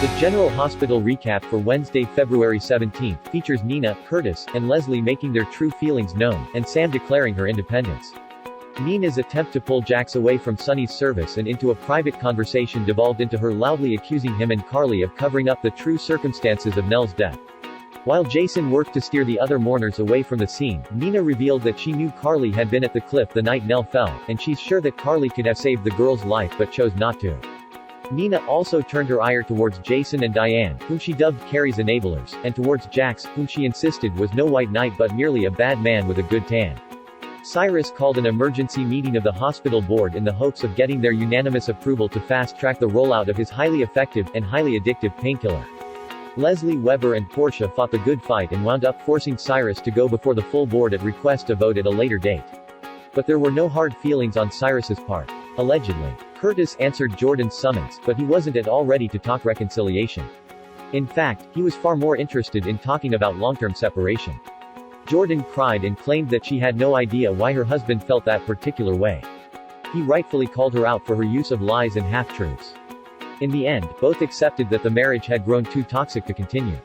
The General Hospital recap for Wednesday, February 17, features Nina, Curtis, and Lesley making their true feelings known, and Sam declaring her independence. Nina's attempt to pull Jax away from Sonny's service and into a private conversation devolved into her loudly accusing him and Carly of covering up the true circumstances of Nell's death. While Jason worked to steer the other mourners away from the scene, Nina revealed that she knew Carly had been at the cliff the night Nell fell, and she's sure that Carly could have saved the girl's life but chose not to. Nina also turned her ire towards Jason and Diane, whom she dubbed Carrie's enablers, and towards Jax, whom she insisted was no white knight but merely a bad man with a good tan. Cyrus called an emergency meeting of the hospital board in the hopes of getting their unanimous approval to fast-track the rollout of his highly effective and highly addictive painkiller. Leslie, Weber and Portia fought the good fight and wound up forcing Cyrus to go before the full board at request to vote at a later date. But there were no hard feelings on Cyrus's part. Allegedly, Curtis answered Jordan's summons, but he wasn't at all ready to talk reconciliation. In fact, he was far more interested in talking about long-term separation. Jordan cried and claimed that she had no idea why her husband felt that particular way. He rightfully called her out for her use of lies and half-truths. In the end, both accepted that the marriage had grown too toxic to continue.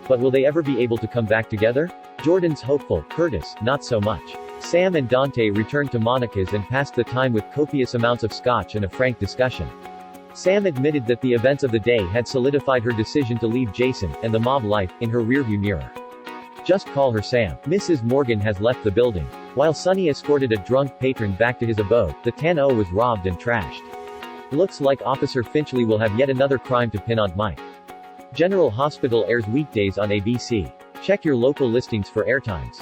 But will they ever be able to come back together? Jordan's hopeful, Curtis, not so much. Sam and Dante returned to Monica's and passed the time with copious amounts of scotch and a frank discussion. Sam admitted that the events of the day had solidified her decision to leave Jason, and the mob life, in her rearview mirror. Just call her Sam. Mrs. Morgan has left the building. While Sonny escorted a drunk patron back to his abode, the 10-0 was robbed and trashed. Looks like Officer Finchley will have yet another crime to pin on Mike. General Hospital airs weekdays on ABC. Check your local listings for airtimes.